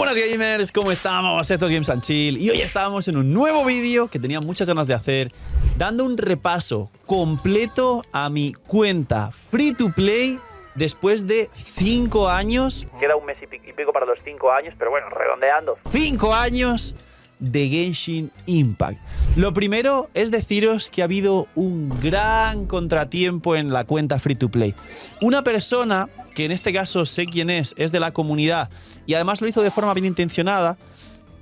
Buenas gamers, ¿cómo estamos? Esto es Games and Chill y hoy estamos en un nuevo vídeo que tenía muchas ganas de hacer, dando un repaso completo a mi cuenta free to play después de 5 años. Queda un mes y pico para los 5 años, pero bueno, redondeando. 5 años de Genshin Impact. Lo primero es deciros que ha habido un gran contratiempo en la cuenta free to play. Una persona, que en este caso sé quién es de la comunidad y además lo hizo de forma bien intencionada,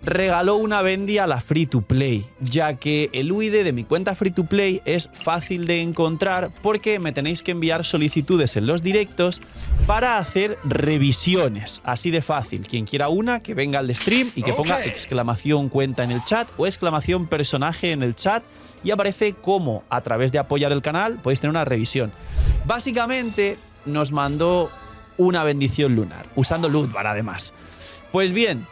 regaló una bendy a la free to play, ya que el UID de mi cuenta free to play es fácil de encontrar porque me tenéis que enviar solicitudes en los directos para hacer revisiones, así de fácil. Quien quiera una, que venga al stream y que ponga exclamación cuenta en el chat o exclamación personaje en el chat y aparece cómo a través de apoyar el canal podéis tener una revisión. Básicamente nos mandó una bendición lunar, usando Lootbar además. Pues bien,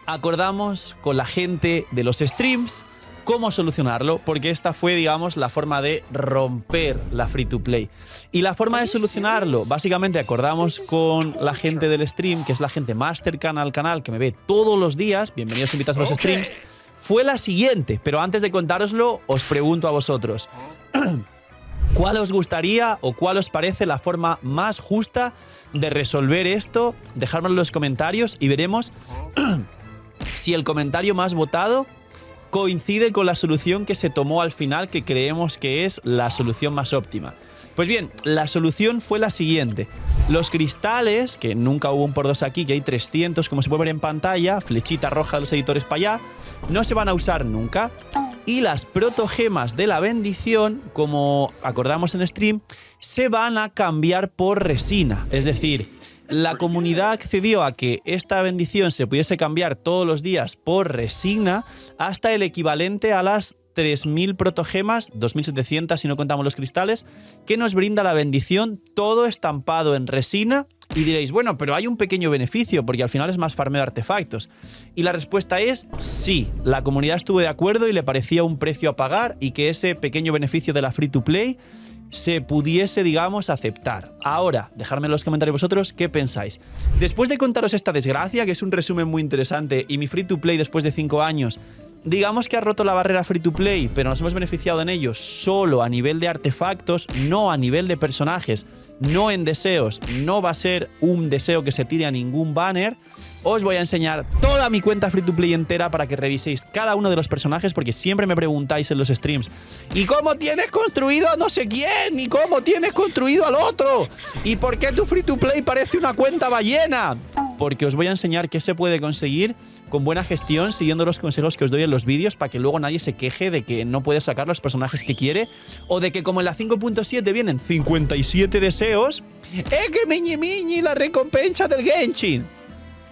acordamos con la gente de los streams cómo solucionarlo, porque esta fue, digamos, la forma de romper la free to play. Y la forma de solucionarlo, básicamente acordamos con la gente del stream, que es la gente más cercana al canal, que me ve todos los días, bienvenidos invitados a los streams, fue la siguiente. Pero antes de contároslo, os pregunto a vosotros, ¿cuál os gustaría o cuál os parece la forma más justa de resolver esto? Dejádmelo en los comentarios y veremos si el comentario más votado coincide con la solución que se tomó al final, que creemos que es la solución más óptima. Pues bien, la solución fue la siguiente. Los cristales, que nunca hubo un por dos aquí, que hay 300 como se puede ver en pantalla, flechita roja de los editores para allá, no se van a usar nunca. Y las protogemas de la bendición, como acordamos en stream, se van a cambiar por resina. Es decir, la comunidad accedió a que esta bendición se pudiese cambiar todos los días por resina hasta el equivalente a las 3000 protogemas, 2700 si no contamos los cristales, que nos brinda la bendición, todo estampado en resina. Y diréis, bueno, pero hay un pequeño beneficio porque al final es más farmeo de artefactos. Y la respuesta es sí, la comunidad estuvo de acuerdo y le parecía un precio a pagar y que ese pequeño beneficio de la free to play se pudiese, digamos, aceptar. Ahora, dejadme en los comentarios vosotros qué pensáis. Después de contaros esta desgracia, que es un resumen muy interesante, y mi free to play después de 5 años, digamos que ha roto la barrera free to play, pero nos hemos beneficiado en ello solo a nivel de artefactos, no a nivel de personajes, no en deseos, no va a ser un deseo que se tire a ningún banner. Os voy a enseñar toda mi cuenta free to play entera para que reviséis cada uno de los personajes, porque siempre me preguntáis en los streams, ¿y cómo tienes construido a no sé quién? ¿Y cómo tienes construido al otro? ¿Y por qué tu free to play parece una cuenta ballena? Porque os voy a enseñar qué se puede conseguir con buena gestión, siguiendo los consejos que os doy en los vídeos, para que luego nadie se queje de que no puede sacar los personajes que quiere, o de que como en la 5.7 vienen 57 deseos, que miñi la recompensa del Genshin.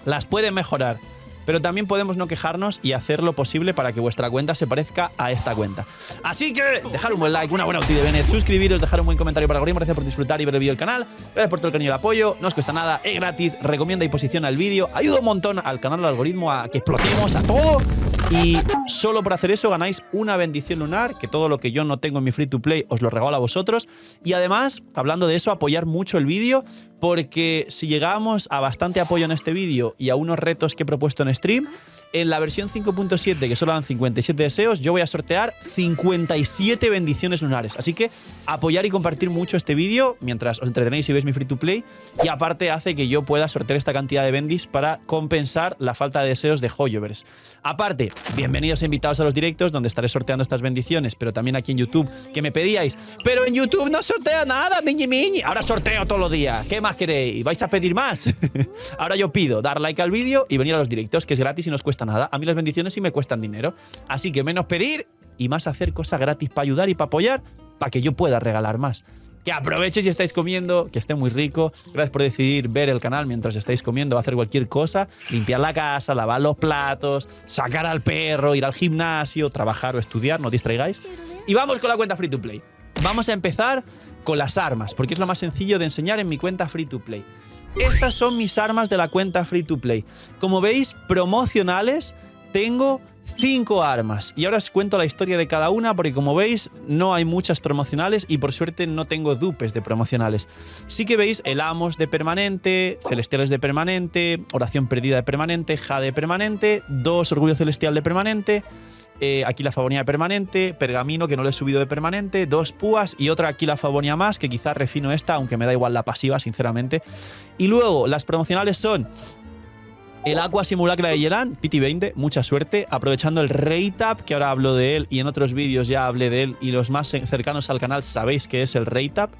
Las pueden mejorar, pero también podemos no quejarnos y hacer lo posible para que vuestra cuenta se parezca a esta cuenta. Así que dejar un buen like, una buena ulti de Bennett, suscribiros, dejar un buen comentario para el algoritmo. Gracias por disfrutar y ver el vídeo del canal. Gracias por todo el cariño y el apoyo. No os cuesta nada, es gratis. Recomienda y posiciona el vídeo. Ayuda un montón al canal, al algoritmo, a que explotemos a todo. Y solo por hacer eso ganáis una bendición lunar, que todo lo que yo no tengo en mi free to play os lo regalo a vosotros. Y además, hablando de eso, apoyar mucho el vídeo, porque si llegamos a bastante apoyo en este vídeo y a unos retos que he propuesto en stream, en la versión 5.7, que solo dan 57 deseos, yo voy a sortear 57 bendiciones lunares. Así que apoyar y compartir mucho este vídeo mientras os entretenéis y veis mi free to play, y aparte hace que yo pueda sortear esta cantidad de bendis para compensar la falta de deseos de Hoyoverse. Aparte, bienvenidos e invitados a los directos donde estaré sorteando estas bendiciones, pero también aquí en YouTube, que me pedíais, pero en YouTube no sortea nada, miñi. Ahora sorteo todos los días. ¿Qué más queréis? ¿Vais a pedir más? Ahora yo pido dar like al vídeo y venir a los directos, que es gratis y no os cuesta nada. A mí las bendiciones sí me cuestan dinero. Así que menos pedir y más hacer cosas gratis para ayudar y para apoyar, para que yo pueda regalar más. Que aproveches si estáis comiendo, que esté muy rico. Gracias por decidir ver el canal mientras estáis comiendo o hacer cualquier cosa. Limpiar la casa, lavar los platos, sacar al perro, ir al gimnasio, trabajar o estudiar, no os distraigáis. Y vamos con la cuenta free to play. Vamos a empezar con las armas, porque es lo más sencillo de enseñar en mi cuenta free to play. Estas son mis armas de la cuenta free to play. Como veis, promocionales, tengo 5 armas y ahora os cuento la historia de cada una porque como veis no hay muchas promocionales y por suerte no tengo dupes de promocionales. Sí que veis el Amos de permanente, Celestiales de permanente, Oración Perdida de permanente, Jade de permanente, 2 Orgullo Celestial de permanente, Aquila Favonia de permanente, Pergamino que no lo he subido de permanente, 2 Púas y otra Aquila Favonia más que quizás refino esta aunque me da igual la pasiva sinceramente. Y luego las promocionales son el Aqua Simulacra de Yelan, Pity 20, mucha suerte, aprovechando el Raytap, que ahora hablo de él y en otros vídeos ya hablé de él y los más cercanos al canal sabéis que es el Raytap.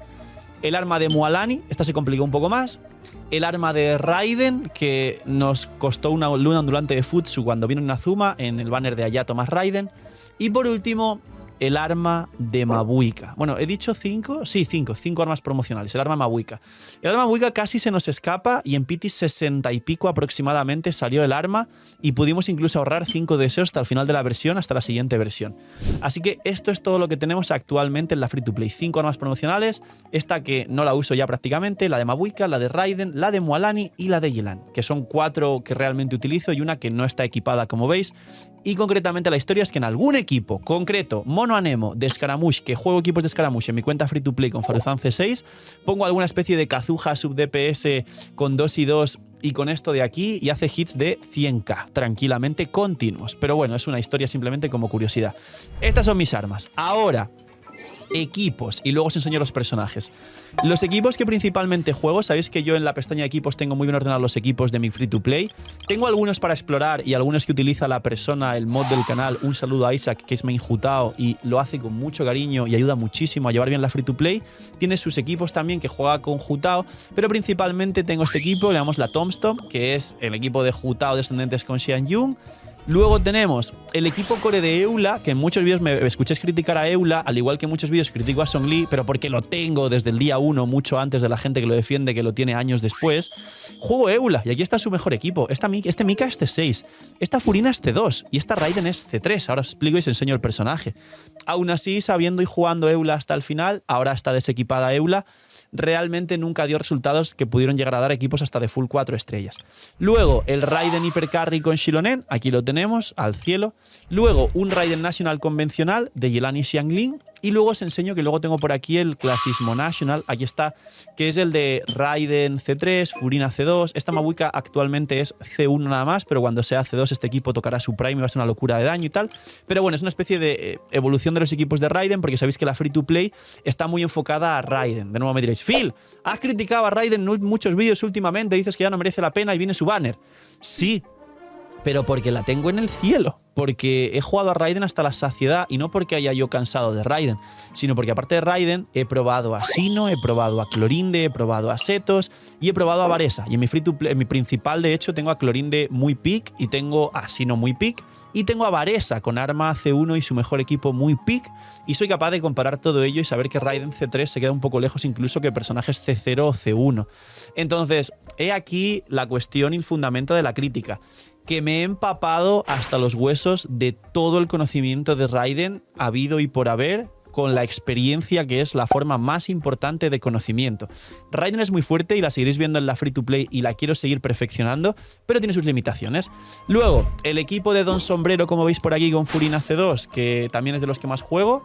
El arma de Mualani, esta se complicó un poco más. El arma de Raiden, que nos costó una luna ondulante de Futsu cuando vino Inazuma en el banner de Ayato más Raiden. Y por último, el arma de Mabuika. Bueno, ¿he dicho 5? Sí, 5 armas promocionales. El arma Mabuika. El arma Mabuika casi se nos escapa y en Pity 60 y pico aproximadamente salió el arma y pudimos incluso ahorrar 5 deseos hasta el final de la versión, hasta la siguiente versión. Así que esto es todo lo que tenemos actualmente en la Free to Play. 5 armas promocionales, esta que no la uso ya prácticamente, la de Mabuika, la de Raiden, la de Mualani y la de Yelan, que son 4 que realmente utilizo y una que no está equipada como veis. Y concretamente la historia es que en algún equipo concreto, Mono Anemo de Scaramouche, que juego equipos de Scaramouche en mi cuenta Free to Play con Faruzan C6, pongo alguna especie de Kazuha sub DPS con 2 y 2 y con esto de aquí y hace hits de 100k tranquilamente continuos. Pero bueno, es una historia simplemente como curiosidad. Estas son mis armas. Ahora, equipos, y luego os enseño los personajes. Los equipos que principalmente juego, sabéis que yo en la pestaña de equipos tengo muy bien ordenados los equipos de mi Free to Play. Tengo algunos para explorar y algunos que utiliza la persona, el mod del canal. Un saludo a Isaac, que es main Jutao y lo hace con mucho cariño y ayuda muchísimo a llevar bien la Free to Play. Tiene sus equipos también que juega con Jutao, pero principalmente tengo este equipo, le llamamos la Tombstone, que es el equipo de Jutao descendentes con Xian Yun. Luego tenemos el equipo core de Eula, que en muchos vídeos me escucháis criticar a Eula, al igual que en muchos vídeos critico a Song Li, pero porque lo tengo desde el día 1, mucho antes de la gente que lo defiende, que lo tiene años después. Juego Eula, y aquí está su mejor equipo. Este Mika es C6, esta Furina es C2, y esta Raiden es C3. Ahora os explico y os enseño el personaje. Aún así, sabiendo y jugando Eula hasta el final, ahora está desequipada Eula, realmente nunca dio resultados que pudieron llegar a dar equipos hasta de full 4 estrellas. Luego, el Raiden Hypercarry con Shilonen, aquí lo tenemos, al cielo. Luego, un Raiden National convencional de Yelan y Xiangling. Y luego os enseño que luego tengo por aquí el Clasismo National, aquí está, que es el de Raiden C3, Furina C2. Esta Mabuika actualmente es C1 nada más, pero cuando sea C2 este equipo tocará su Prime y va a ser una locura de daño y tal. Pero bueno, es una especie de evolución de los equipos de Raiden, porque sabéis que la Free to Play está muy enfocada a Raiden. De nuevo me diréis, Phil, has criticado a Raiden en muchos vídeos últimamente, dices que ya no merece la pena y viene su banner. Sí, pero porque la tengo en el cielo. Porque he jugado a Raiden hasta la saciedad y no porque haya yo cansado de Raiden, sino porque aparte de Raiden he probado a Sino, he probado a Clorinde, he probado a Setos y he probado a Varesa. Y en mi Free to Play, en mi principal de hecho tengo a Clorinde muy pick y tengo a Sino muy pick y tengo a Varesa con arma C1 y su mejor equipo muy pick y soy capaz de comparar todo ello y saber que Raiden C3 se queda un poco lejos incluso que personajes C0 o C1. Entonces, he aquí la cuestión y el fundamento de la crítica. Que me he empapado hasta los huesos de todo el conocimiento de Raiden habido y por haber, con la experiencia que es la forma más importante de conocimiento. Raiden es muy fuerte y la seguiréis viendo en la Free to Play y la quiero seguir perfeccionando, pero tiene sus limitaciones. Luego, el equipo de Don Sombrero, como veis por aquí, con Furina C2, que también es de los que más juego.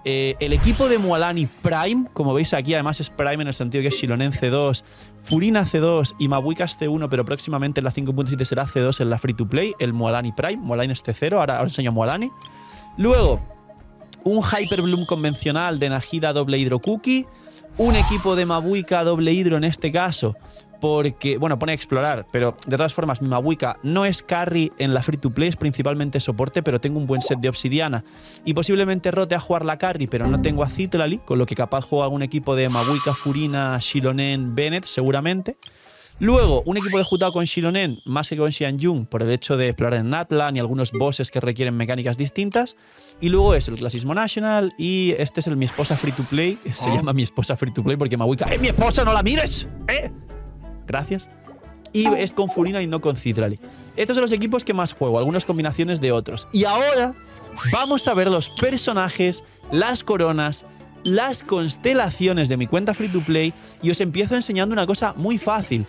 El equipo de Mualani Prime, como veis aquí, además es Prime en el sentido que es Shilonen C2, Furina C2 y Mabuika es C1, pero próximamente en la 5.7 será C2 en la Free to Play, el Mualani Prime. Mualani es C0, ahora os enseño a Mualani. Luego, un Hyper Bloom convencional de Nahida doble hidro cookie, un equipo de Mabuika doble hidro en este caso, porque, bueno, pone a explorar, pero de todas formas mi Mabuika no es carry en la Free to Play, es principalmente soporte, pero tengo un buen set de obsidiana y posiblemente rote a jugar la carry, pero no tengo a Citlali, con lo que capaz juega algún equipo de Mabuika, Furina, Shilonen, Bennett seguramente. Luego, un equipo de Jutao con Shilonen, más que con Xianyun, por el hecho de explorar en Natlan y algunos bosses que requieren mecánicas distintas. Y luego es el Clasismo National y este es el Mi Esposa Free to Play. Se llama Mi Esposa Free to Play porque Mabuika ¡mi esposa, no la mires! Gracias. Y es con Furina y no con Citrali. Estos son los equipos que más juego, algunas combinaciones de otros. Y ahora vamos a ver los personajes, las coronas, las constelaciones de mi cuenta Free to Play y os empiezo enseñando una cosa muy fácil.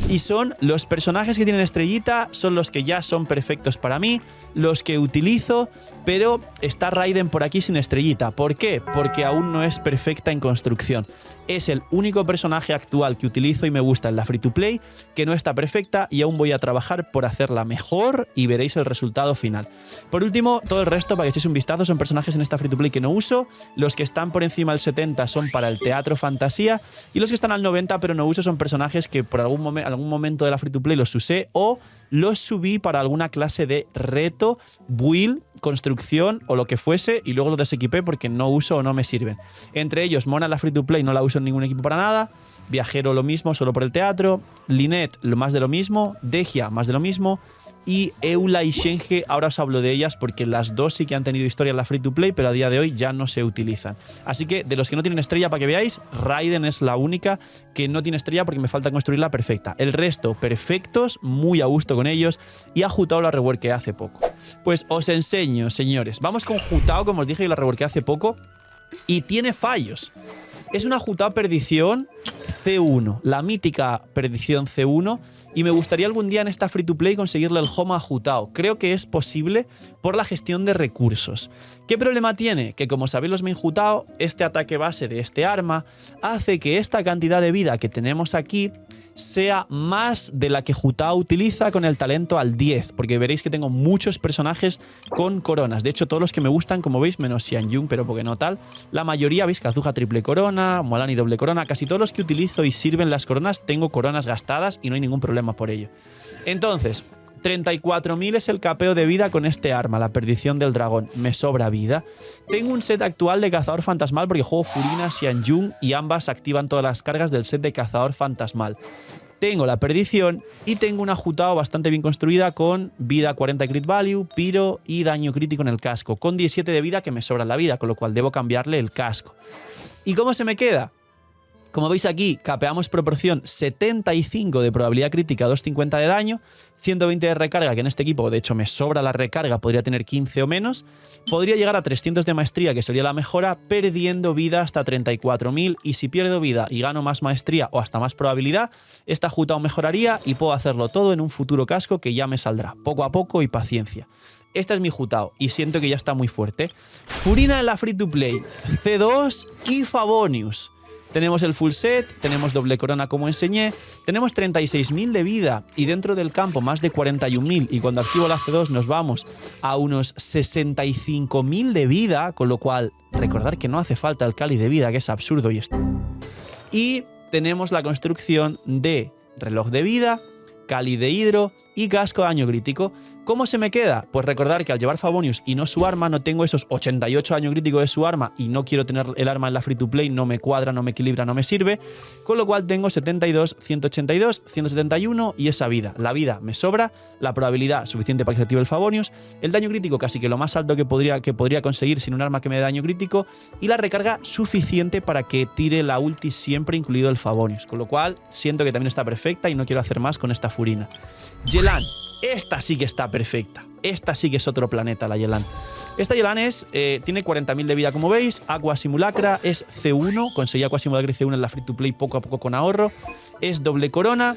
Y son los personajes que tienen estrellita, son los que ya son perfectos para mí, los que utilizo, pero está Raiden por aquí sin estrellita. ¿Por qué? Porque aún no es perfecta en construcción. Es el único personaje actual que utilizo y me gusta en la Free to Play, que no está perfecta y aún voy a trabajar por hacerla mejor y veréis el resultado final. Por último, todo el resto, para que echéis un vistazo, son personajes en esta Free to Play que no uso. Los que están por encima del 70 son para el teatro fantasía y los que están al 90 pero no uso son personajes que por algún momento de la Free to Play los usé o los subí para alguna clase de reto, build, construcción o lo que fuese y luego lo desequipé porque no uso o no me sirven. Entre ellos, Mona la Free to Play no la uso en ningún equipo para nada, Viajero lo mismo, solo por el teatro, Lynette lo más de lo mismo, Degia más de lo mismo y Eula y Shenge, ahora os hablo de ellas porque las dos sí que han tenido historia en la Free to Play, pero a día de hoy ya no se utilizan. Así que de los que no tienen estrella, para que veáis, Raiden es la única que no tiene estrella porque me falta construirla perfecta. El resto, perfectos, muy a gusto con ellos y a Jutao la reworké hace poco. Pues os enseño, señores. Vamos con Jutao, como os dije, que la reworké hace poco y tiene fallos. Es una Jutao Perdición C1, la mítica Perdición C1, y me gustaría algún día en esta Free to Play conseguirle el home a Jutao. Creo que es posible por la gestión de recursos. ¿Qué problema tiene? Que como sabéis los main Jutao, este ataque base de este arma hace que esta cantidad de vida que tenemos aquí sea más de la que Jutao utiliza con el talento al 10, porque veréis que tengo muchos personajes con coronas. De hecho, todos los que me gustan, como veis, menos Xianyun, pero porque no tal, la mayoría, veis, Kazuha triple corona, Mualani doble corona, casi todos los que utilizo y sirven las coronas, tengo coronas gastadas y no hay ningún problema por ello. Entonces, 34.000 es el capeo de vida con este arma, la perdición del dragón. Me sobra vida. Tengo un set actual de cazador fantasmal porque juego Furina, Xianyun y ambas activan todas las cargas del set de cazador fantasmal. Tengo la perdición y tengo una Jutao bastante bien construida con vida 40 crit value, piro y daño crítico en el casco, con 17 de vida que me sobra la vida, con lo cual debo cambiarle el casco. ¿Y cómo se me queda? Como veis aquí, capeamos proporción 75 de probabilidad crítica, 250 de daño, 120 de recarga, que en este equipo de hecho me sobra la recarga, podría tener 15 o menos. Podría llegar a 300 de maestría, que sería la mejora, perdiendo vida hasta 34.000. Y si pierdo vida y gano más maestría o hasta más probabilidad, esta Jutao mejoraría y puedo hacerlo todo en un futuro casco que ya me saldrá, poco a poco y paciencia. Esta es mi Jutao y siento que ya está muy fuerte. Furina en la Free to Play, C2 y Favonius. Tenemos el full set, tenemos doble corona como enseñé, tenemos 36.000 de vida y dentro del campo más de 41.000 y cuando activo la C2 nos vamos a unos 65.000 de vida, con lo cual recordar que no hace falta el Cáliz de vida, que es absurdo y tenemos la construcción de reloj de vida, Cáliz de hidro y casco de daño crítico. ¿Cómo se me queda? Pues recordar que al llevar Favonius y no su arma, no tengo esos 88 daño crítico de su arma y no quiero tener el arma en la Free to Play, no me cuadra, no me equilibra, no me sirve, con lo cual tengo 72, 182, 171 y esa vida. La vida me sobra, la probabilidad suficiente para que se active el Favonius, el daño crítico casi que lo más alto que podría conseguir sin un arma que me dé daño crítico y la recarga suficiente para que tire la ulti siempre, incluido el Favonius, con lo cual siento que también está perfecta y no quiero hacer más con esta Furina. Yelan. Esta sí que está perfecta. Esta sí que es otro planeta, la Yelan. Esta Yelan tiene 40.000 de vida, como veis. Aqua Simulacra es C1. Conseguí Aqua Simulacra y C1 en la Free to Play poco a poco con ahorro. Es doble corona.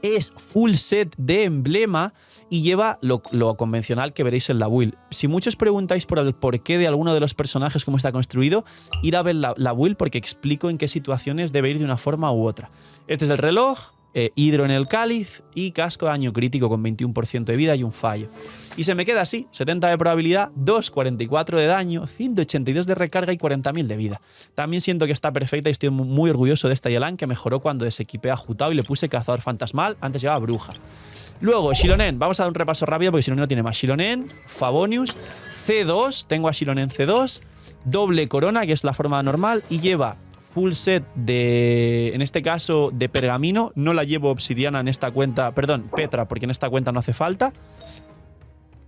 Es full set de emblema y lleva lo convencional que veréis en la build. Si muchos preguntáis por el porqué de alguno de los personajes, cómo está construido, ir a ver la build porque explico en qué situaciones debe ir de una forma u otra. Este es el reloj. Hidro en el cáliz y casco de daño crítico con 21% de vida y un fallo. Y se me queda así, 70 de probabilidad, 244 de daño, 182 de recarga y 40.000 de vida. También siento que está perfecta y estoy muy orgulloso de esta Yelan que mejoró cuando desequipé a Jutao y le puse cazador fantasmal, antes llevaba bruja. Luego, Xilonen, vamos a dar un repaso rápido porque Xilonen no tiene más. Xilonen, Favonius, C2, tengo a Xilonen C2, doble corona que es la forma normal y lleva full set de, en este caso, de pergamino. No la llevo obsidiana en esta cuenta, perdón, Petra, porque en esta cuenta no hace falta.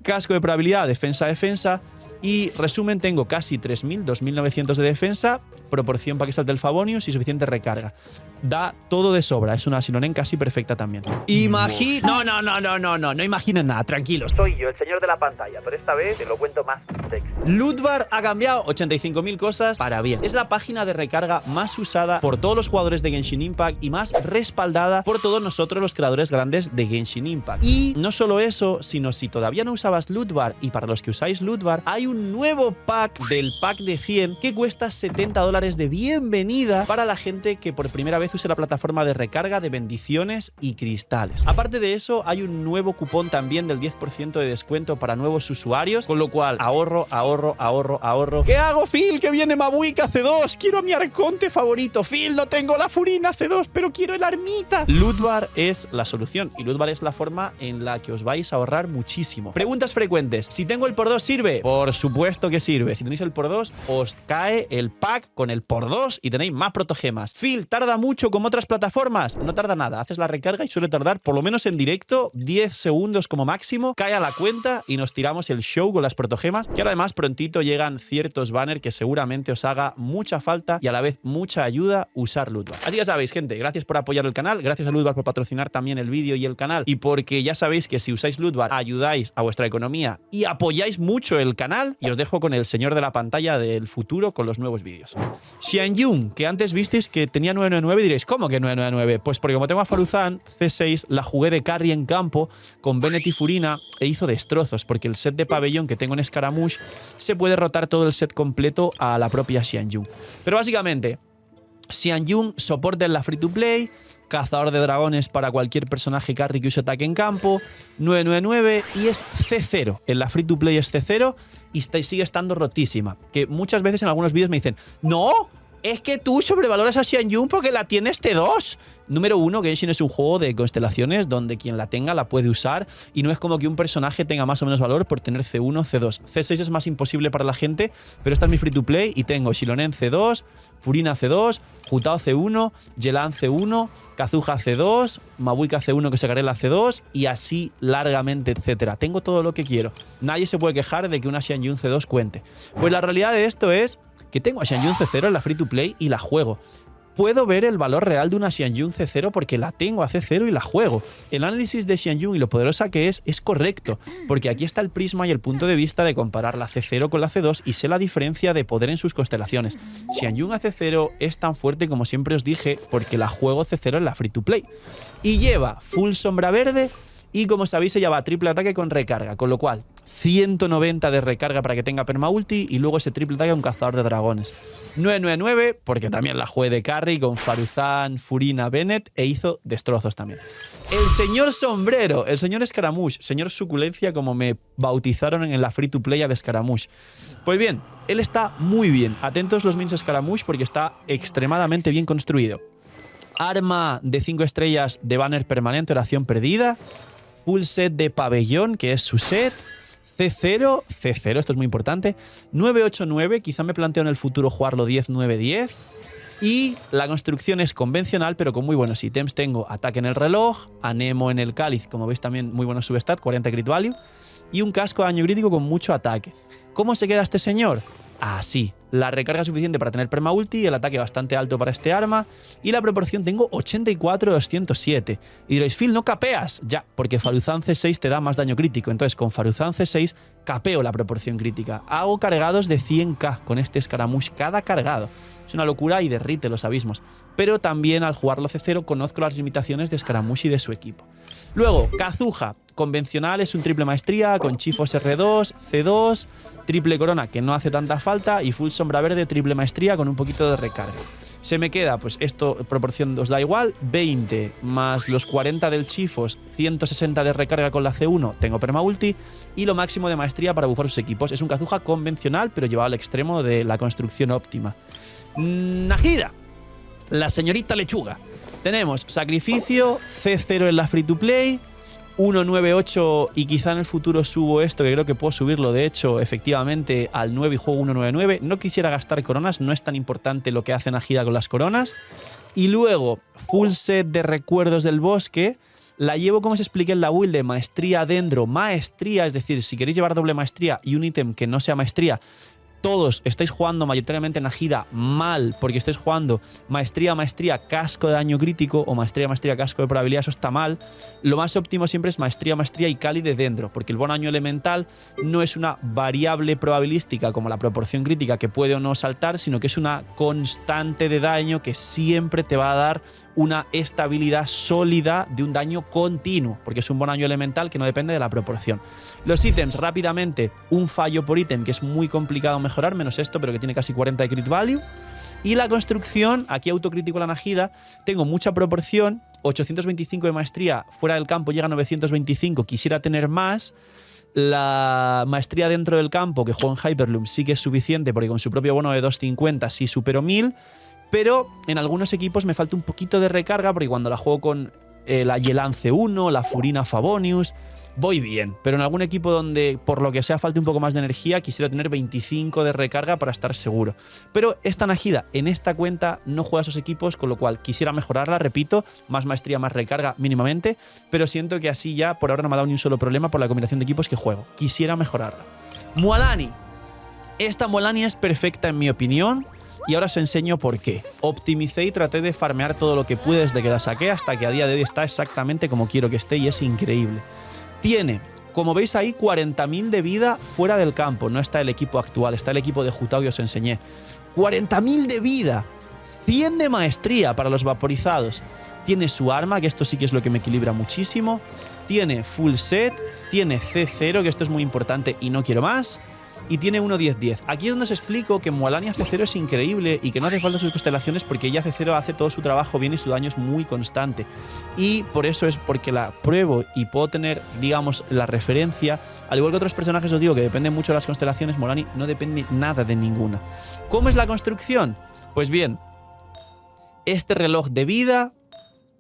Casco de probabilidad, defensa. Y resumen, tengo casi 3.000, 2.900 de defensa, proporción para que salte el Favonius y suficiente recarga. Da todo de sobra, es una Silonen casi perfecta también. No imaginen nada, tranquilos. Soy yo, el señor de la pantalla, pero esta vez te lo cuento más sexy. Lootbar ha cambiado 85.000 cosas para bien. Es la página de recarga más usada por todos los jugadores de Genshin Impact y más respaldada por todos nosotros los creadores grandes de Genshin Impact. Y no solo eso, sino si todavía no usabas Lootbar y para los que usáis Lootbar, hay un nuevo pack del pack de 100 que cuesta $70 de bienvenida para la gente que por primera vez use la plataforma de recarga de bendiciones y cristales. Aparte de eso, hay un nuevo cupón también del 10% de descuento para nuevos usuarios, con lo cual ahorro. ¿Qué hago, Phil? Que viene Mabuika C2, quiero a mi arconte favorito. Phil, no tengo la Furina C2, pero quiero el armita. Lootbar es la solución y Lootbar es la forma en la que os vais a ahorrar muchísimo. Preguntas frecuentes: si tengo el por 2, ¿sirve? Por supuesto que sirve. Si tenéis el por 2, os cae el pack con el por 2 y tenéis más protogemas. Phil, ¿tarda mucho como otras plataformas? No tarda nada, haces la recarga y suele tardar, por lo menos en directo, 10 segundos como máximo. Cae a la cuenta y nos tiramos el show con las protogemas, que además prontito llegan ciertos banners que seguramente os haga mucha falta y a la vez mucha ayuda usar Lootbar. Así que sabéis, gente, gracias por apoyar el canal, gracias a Lootbar por patrocinar también el vídeo y el canal, y porque ya sabéis que si usáis Lootbar ayudáis a vuestra economía y apoyáis mucho el canal. Y os dejo con el señor de la pantalla del futuro con los nuevos vídeos. Xianyun, que antes visteis que tenía 999, y diréis, ¿cómo que 999? Pues porque como tengo a Faruzan C6, la jugué de carry en campo con Bennett y Furina e hizo destrozos, porque el set de pabellón que tengo en Scaramouche se puede rotar todo el set completo a la propia Xianyun. Pero básicamente, Xianyun soporta en la free to play, cazador de dragones para cualquier personaje carry que use ataque en campo, 999 y es C0. En la free to play es C0 y sigue estando rotísima. Que muchas veces en algunos vídeos me dicen, ¡no! Es que tú sobrevaloras a Xianyun porque la tienes T2. Número 1, Genshin es un juego de constelaciones donde quien la tenga la puede usar y no es como que un personaje tenga más o menos valor por tener C1, C2. C6 es más imposible para la gente, pero esta es mi free to play y tengo Xilonen C2, Furina C2, Jutao C1, Yelan C1, Kazuha C2, Mabuika C1 que sacaré la C2 y así largamente, etcétera. Tengo todo lo que quiero. Nadie se puede quejar de que una Xianyun C2 cuente. Pues la realidad de esto es que tengo a Xianyun C0 en la free to play y la juego. Puedo ver el valor real de una Xianyun C0 porque la tengo a C0 y la juego. El análisis de Xianyun y lo poderosa que es correcto, porque aquí está el prisma y el punto de vista de comparar la C0 con la C2 y sé la diferencia de poder en sus constelaciones. Xianyun a C0 es tan fuerte como siempre os dije porque la juego C0 en la free to play. Y lleva full sombra verde y como sabéis se lleva triple ataque con recarga, con lo cual 190 de recarga para que tenga permaulti y luego ese triple ataque a un cazador de dragones. 999 porque también la jugué de carry con Faruzan, Furina, Bennett e hizo destrozos también. El señor sombrero, el señor Scaramouche, señor suculencia como me bautizaron en la free to play al Scaramouche. Pues bien, él está muy bien. Atentos los mins Scaramouche porque está extremadamente bien construido. Arma de 5 estrellas de banner permanente, oración perdida. Full set de pabellón, que es su set. C0, esto es muy importante. 989, quizá me planteo en el futuro jugarlo 10-9-10. Y la construcción es convencional, pero con muy buenos ítems. Tengo ataque en el reloj, anemo en el cáliz, como veis también muy buenos substat, 40 crit value. Y un casco de daño crítico con mucho ataque. ¿Cómo se queda este señor? Así. La recarga suficiente para tener permaulti, el ataque bastante alto para este arma y la proporción tengo 84-207. Y diréis, Phil, ¿no capeas? Ya, porque Faruzan C6 te da más daño crítico. Entonces con Faruzan C6 capeo la proporción crítica. Hago cargados de 100k con este Scaramouche cada cargado. Es una locura y derrite los abismos. Pero también al jugarlo C0 conozco las limitaciones de Scaramouche y de su equipo. Luego, Kazuha. Convencional es un triple maestría con Chifos R2, C2, triple corona que no hace tanta falta y full sombra verde, triple maestría con un poquito de recarga. Se me queda, pues esto, proporción os da igual, 20 más los 40 del Chifos, 160 de recarga con la C1, tengo permaulti y lo máximo de maestría para bufar sus equipos. Es un Kazuha convencional pero llevado al extremo de la construcción óptima. Nahida, la señorita lechuga. Tenemos sacrificio, C0 en la free to play, 198 y quizá en el futuro subo esto, que creo que puedo subirlo de hecho efectivamente al 9 y juego 199. No quisiera gastar coronas, no es tan importante lo que hace Nahida con las coronas. Y luego full set de recuerdos del bosque. La llevo como os expliqué en la build de maestría dendro, maestría, es decir, si queréis llevar doble maestría y un ítem que no sea maestría, todos estáis jugando mayoritariamente Najida mal, porque estáis jugando maestría, casco de daño crítico, o maestría, casco de probabilidad, eso está mal. Lo más óptimo siempre es maestría y Cali de dendro, porque el bono daño elemental no es una variable probabilística como la proporción crítica que puede o no saltar, sino que es una constante de daño que siempre te va a dar una estabilidad sólida de un daño continuo, porque es un bono daño elemental que no depende de la proporción. Los ítems, rápidamente, un fallo por ítem que es muy complicado mejorar, menos esto, pero que tiene casi 40 de crit value. Y la construcción, aquí autocrítico la Najida, tengo mucha proporción, 825 de maestría, fuera del campo llega a 925, quisiera tener más. La maestría dentro del campo, que juego en Hyperloom, sí que es suficiente, porque con su propio bono de 250 sí supero 1000, pero en algunos equipos me falta un poquito de recarga, porque cuando la juego con la Yelance 1, la Furina Favonius, voy bien, pero en algún equipo donde por lo que sea falte un poco más de energía, quisiera tener 25 de recarga para estar seguro. Pero esta Najida en esta cuenta no juega a esos equipos, con lo cual quisiera mejorarla, repito, más maestría, más recarga mínimamente, pero siento que así ya por ahora no me ha dado ni un solo problema por la combinación de equipos que juego. Quisiera mejorarla. Mualani. Esta Mualani es perfecta en mi opinión. Y ahora os enseño por qué. Optimicé y traté de farmear todo lo que pude desde que la saqué hasta que a día de hoy está exactamente como quiero que esté y es increíble. Tiene, como veis ahí, 40.000 de vida fuera del campo. No está el equipo actual, está el equipo de Jutao que os enseñé. 40.000 de vida. 100 de maestría para los vaporizados. Tiene su arma, que esto sí que es lo que me equilibra muchísimo. Tiene full set. Tiene C0, que esto es muy importante y no quiero más. Y tiene 1-10-10. Aquí es donde os explico que Mualani hace 0 es increíble y que no hace falta sus constelaciones porque ella hace 0 hace todo su trabajo bien y su daño es muy constante. Y por eso es porque la pruebo y puedo tener, digamos, la referencia. Al igual que otros personajes os digo que dependen mucho de las constelaciones, Mualani no depende nada de ninguna. ¿Cómo es la construcción? Pues bien, este reloj de vida,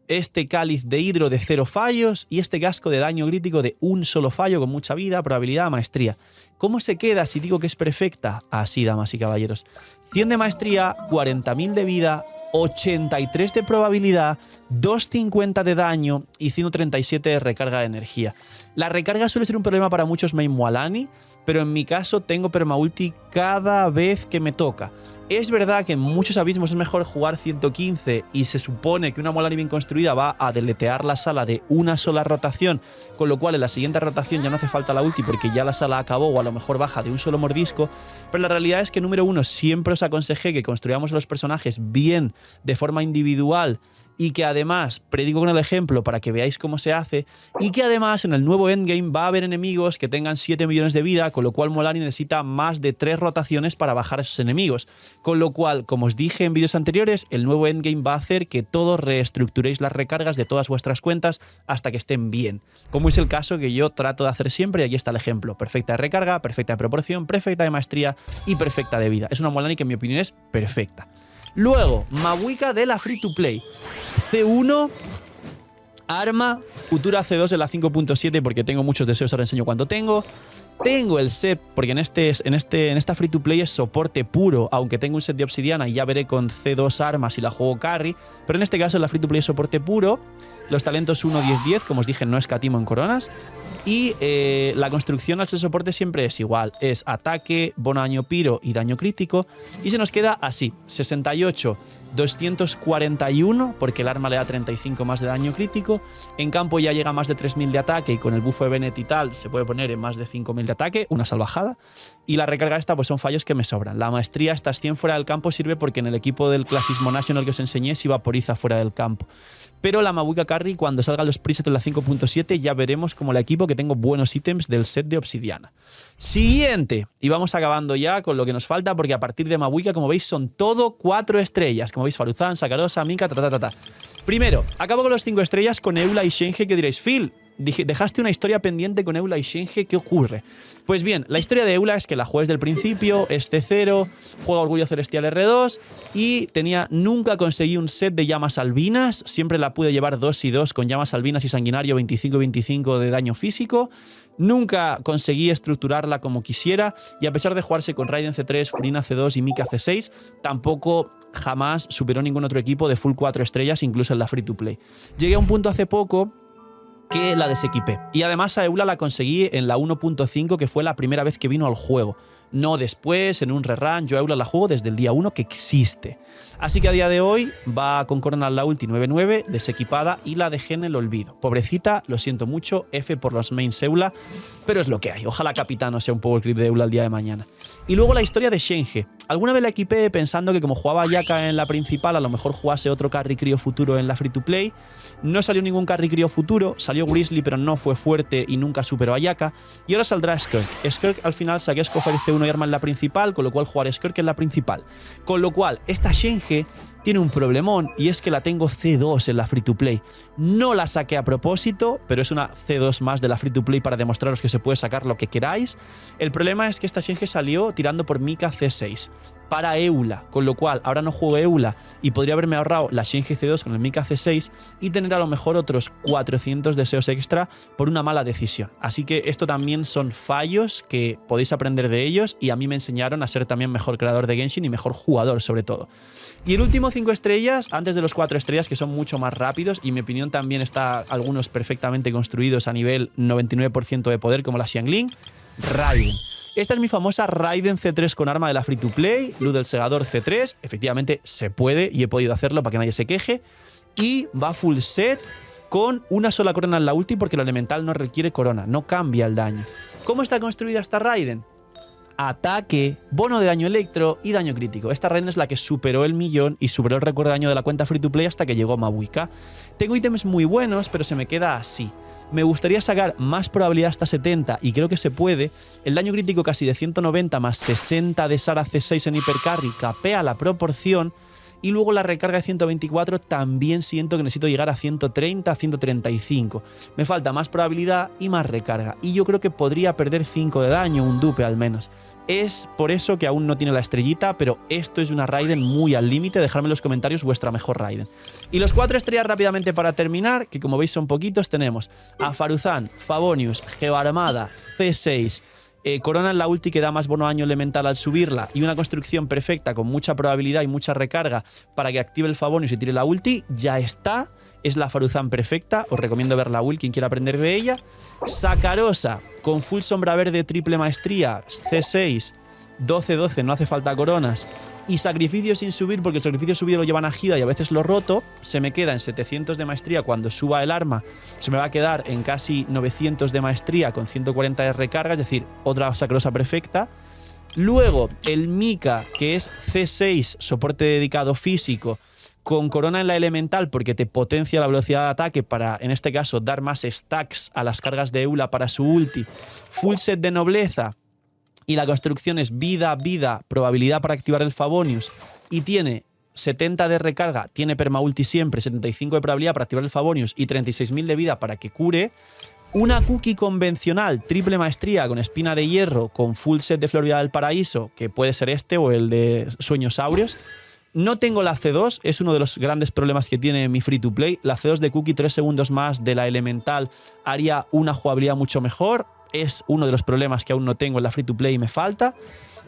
este cáliz de hidro de 0 fallos y este casco de daño crítico de un solo fallo con mucha vida, probabilidad, maestría. ¿Cómo se queda si digo que es perfecta? Así, damas y caballeros. 100 de maestría, 40.000 de vida, 83 de probabilidad, 250 de daño y 137 de recarga de energía. La recarga suele ser un problema para muchos main Mualani, pero en mi caso tengo permaulti cada vez que me toca. Es verdad que en muchos abismos es mejor jugar 115 y se supone que una Mualani bien construida va a deletear la sala de una sola rotación, con lo cual en la siguiente rotación ya no hace falta la ulti porque ya la sala acabó o a lo mejor baja de un solo mordisco, pero la realidad es que número uno, siempre os aconsejé que construyamos los personajes bien de forma individual y que además, predigo con el ejemplo para que veáis cómo se hace, y que además en el nuevo endgame va a haber enemigos que tengan 7 millones de vida, con lo cual Mualani necesita más de 3 rotaciones para bajar a esos enemigos. Con lo cual, como os dije en vídeos anteriores, el nuevo endgame va a hacer que todos reestructuréis las recargas de todas vuestras cuentas hasta que estén bien. Como es el caso que yo trato de hacer siempre, y aquí está el ejemplo. Perfecta de recarga, perfecta de proporción, perfecta de maestría y perfecta de vida. Es una Mualani que en mi opinión es perfecta. Luego, Mavuika de la Free to Play. C1, arma, futura C2 en la 5.7 porque tengo muchos deseos, ahora enseño cuánto tengo. Tengo el set, porque en esta Free to Play es soporte puro, aunque tengo un set de obsidiana y ya veré con C2 armas si la juego carry, pero en este caso en la Free to Play es soporte puro. Los talentos 1-10-10, como os dije, no escatimo en coronas. Y la construcción al ser soporte siempre es igual. Es ataque, bono daño piro y daño crítico. Y se nos queda así. 68, 241, porque el arma le da 35 más de daño crítico. En campo ya llega a más de 3000 de ataque y con el buffo de Bennett y tal se puede poner en más de 5000 de ataque. Una salvajada. Y la recarga esta pues son fallos que me sobran. La maestría, estas 100 fuera del campo sirve porque en el equipo del Clasismo National que os enseñé se vaporiza fuera del campo. Pero la Mavuika Carry, cuando salgan los presets en la 5.7, ya veremos como el equipo que tengo buenos ítems del set de obsidiana. Siguiente. Y vamos acabando ya con lo que nos falta, porque a partir de Mavuika, como veis, son todo 4 estrellas. Como veis, Faruzan, Sakarosa, Mika, Primero, acabo con los 5 estrellas con Eula y Shenhe, que diréis, Phil, dejaste una historia pendiente con Eula y Shenhe, ¿qué ocurre? Pues bien, la historia de Eula es que la juegues del principio, es C0, juega Orgullo Celestial R2 y nunca conseguí un set de llamas albinas, siempre la pude llevar 2 y 2 con llamas albinas y sanguinario 25-25 de daño físico. Nunca conseguí estructurarla como quisiera y a pesar de jugarse con Raiden C3, Furina C2 y Mika C6, tampoco jamás superó ningún otro equipo de full 4 estrellas, incluso en la Free to Play. Llegué a un punto hace poco que la desequipé y además a Eula la conseguí en la 1.5, que fue la primera vez que vino al juego. no después, en un rerun. Yo a Eula la juego desde el día 1 que existe. Así que a día de hoy va con Corona la ulti 9-9, desequipada, y la dejé en el olvido. Pobrecita, lo siento mucho, F por los mains Eula, pero es lo que hay. Ojalá Capitano sea un power creep de Eula el día de mañana. Y luego la historia de Shenhe. Alguna vez la equipé pensando que como jugaba Ayaka en la principal, a lo mejor jugase otro carry crío futuro en la free to play. No salió ningún carry crío futuro, salió Grizzly pero no fue fuerte y nunca superó a Ayaka. Y ahora saldrá Skirk. Skirk al final saqué a Scoffer C1 y arma en la principal, con lo cual jugaré Skirk en la principal. Con lo cual, esta Shenhe tiene un problemón y es que la tengo C2 en la free to play. No la saqué a propósito, pero es una C2 más de la free to play para demostraros que se puede sacar lo que queráis. El problema es que esta Shenhe salió tirando por Mika C6 para Eula, con lo cual ahora no juego Eula y podría haberme ahorrado la Shenhe C2 con el Mika C6 y tener a lo mejor otros 400 deseos extra por una mala decisión. Así que esto también son fallos que podéis aprender de ellos y a mí me enseñaron a ser también mejor creador de Genshin y mejor jugador sobre todo. Y el último 5 estrellas, antes de los 4 estrellas, que son mucho más rápidos y en mi opinión también está algunos perfectamente construidos a nivel 99% de poder como la Xiangling, Raiden. Esta es mi famosa Raiden C3 con arma de la free to play, luz del segador C3, efectivamente se puede y he podido hacerlo para que nadie se queje, y va full set con una sola corona en la ulti porque el elemental no requiere corona, no cambia el daño. ¿Cómo está construida esta Raiden? Ataque, bono de daño electro y daño crítico. Esta Raiden es la que superó el millón y superó el récord de daño de la cuenta free to play hasta que llegó Mabuika. Tengo ítems muy buenos, pero se me queda así. Me gustaría sacar más probabilidad hasta 70 y creo que se puede. El daño crítico casi de 190 más 60 de Sara C6 en hipercarry capea la proporción. Y luego la recarga de 124 también siento que necesito llegar a 130, 135. Me falta más probabilidad y más recarga. Y yo creo que podría perder 5 de daño, un dupe al menos. Es por eso que aún no tiene la estrellita, pero esto es una Raiden muy al límite. Dejadme en los comentarios vuestra mejor Raiden. Y los 4 estrellas rápidamente para terminar, que como veis son poquitos, tenemos a Faruzan, Favonius, Geoarmada, C6... Corona en la ulti que da más bono daño elemental al subirla y una construcción perfecta con mucha probabilidad y mucha recarga para que active el Favonius y tire la ulti, ya está. Es la Faruzan perfecta, os recomiendo ver la ult quien quiera aprender de ella. Sakarosa con full sombra verde triple maestría, C6, 12-12, no hace falta coronas. Y sacrificio sin subir, porque el sacrificio subido lo llevan a Hida y a veces lo roto. Se me queda en 700 de maestría cuando suba el arma. Se me va a quedar en casi 900 de maestría con 140 de recarga, es decir, otra Sakarosa perfecta. Luego, el Mika, que es C6, soporte dedicado físico, con corona en la elemental porque te potencia la velocidad de ataque para, en este caso, dar más stacks a las cargas de Eula para su ulti. Full set de nobleza. Y la construcción es vida, vida, probabilidad para activar el Favonius. Y tiene 70 de recarga, tiene permaulti siempre, 75 de probabilidad para activar el Favonius y 36.000 de vida para que cure. Una cookie convencional, triple maestría con espina de hierro, con full set de Florida del Paraíso, que puede ser este o el de Sueños Áureos. No tengo la C2, es uno de los grandes problemas que tiene mi free to play. La C2 de cookie, 3 segundos más de la elemental, haría una jugabilidad mucho mejor. Es uno de los problemas que aún no tengo en la free to play y me falta.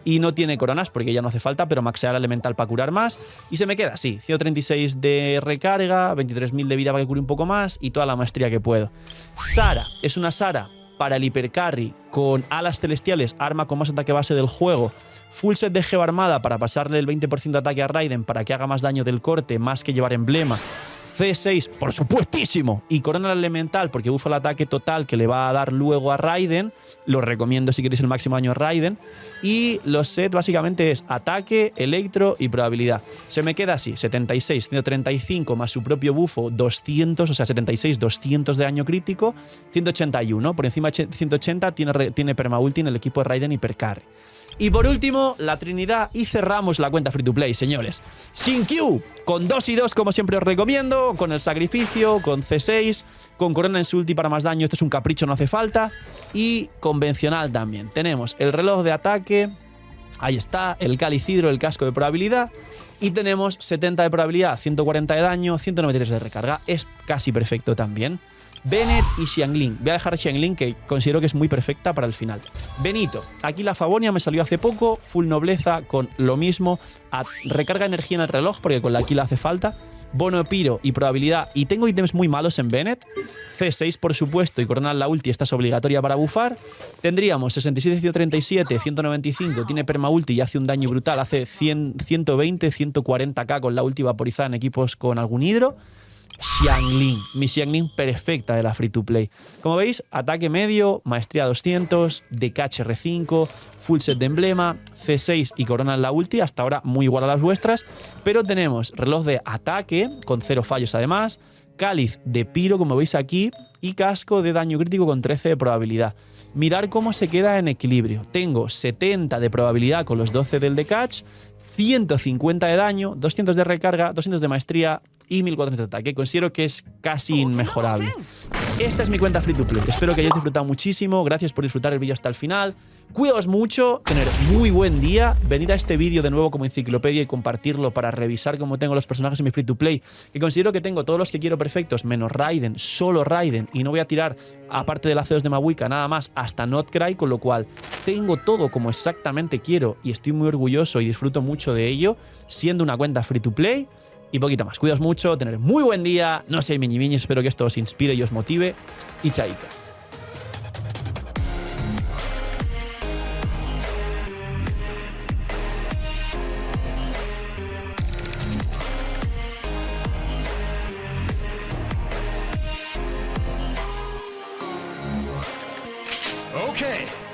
Y no tiene coronas porque ya no hace falta, pero maxear el elemental para curar más. Y se me queda así, 136 de recarga, 23.000 de vida para que cure un poco más y toda la maestría que puedo. Sara, es una Sara para el hipercarry con alas celestiales, arma con más ataque base del juego. Full set de Geoarmada para pasarle el 20% de ataque a Raiden para que haga más daño del corte, más que llevar emblema. C6, por supuestísimo. Y corona elemental porque bufa el ataque total que le va a dar luego a Raiden. Lo recomiendo si queréis el máximo daño a Raiden. Y los set básicamente es ataque, electro y probabilidad. Se me queda así, 76, 135 más su propio bufo, 200, o sea 76, 200 de daño crítico, 181. Por encima de 180 tiene permaulti en el equipo de Raiden hipercarry. Y por último, la Trinidad y cerramos la cuenta free to play, señores. Xin-Q, con 2 y 2 como siempre os recomiendo, con el sacrificio, con C6, con corona en su ulti para más daño, esto es un capricho, no hace falta, y convencional también. Tenemos el reloj de ataque, ahí está, el cáliz hidro, el casco de probabilidad, y tenemos 70 de probabilidad, 140 de daño, 193 de recarga, es casi perfecto también. Bennett y Xiangling. Voy a dejar Xiangling, que considero que es muy perfecta para el final. Benito. Aquí la Favonia me salió hace poco. Full nobleza con lo mismo. Recarga energía en el reloj, porque con la kill hace falta. bono Piro y probabilidad. Y tengo ítems muy malos en Bennett. C6, por supuesto, y coronar la ulti, esta es obligatoria para bufar. Tendríamos 67, 137, 195, tiene perma ulti y hace un daño brutal. Hace 120, 140k con la ulti vaporizada en equipos con algún hidro. Xiangling, mi Xiangling perfecta de la free to play. Como veis, ataque medio, maestría 200, decach R5, full set de emblema, C6 y corona en la ulti, hasta ahora muy igual a las vuestras, pero tenemos reloj de ataque con 0 fallos además, cáliz de Piro como veis aquí y casco de daño crítico con 13 de probabilidad. Mirar cómo se queda en equilibrio. Tengo 70 de probabilidad con los 12 del decach, 150 de daño, 200 de recarga, 200 de maestría y 1400 de ataque. Considero que es casi inmejorable. Esta es mi cuenta free to play. Espero que hayáis disfrutado muchísimo. Gracias por disfrutar el vídeo hasta el final. Cuidaos mucho, tener muy buen día. Venid a este vídeo de nuevo como enciclopedia y compartirlo para revisar cómo tengo los personajes en mi free to play. Que considero que tengo todos los que quiero perfectos, menos Raiden, solo Raiden. Y no voy a tirar, aparte de las C2 de Mavuika, nada más hasta Notcry. Con lo cual, tengo todo como exactamente quiero. Y estoy muy orgulloso y disfruto mucho de ello, siendo una cuenta free to play. Y poquito más. Cuidaos mucho, tener muy buen día. No sé, miñi, espero que esto os inspire y os motive. Y chaito. Okay.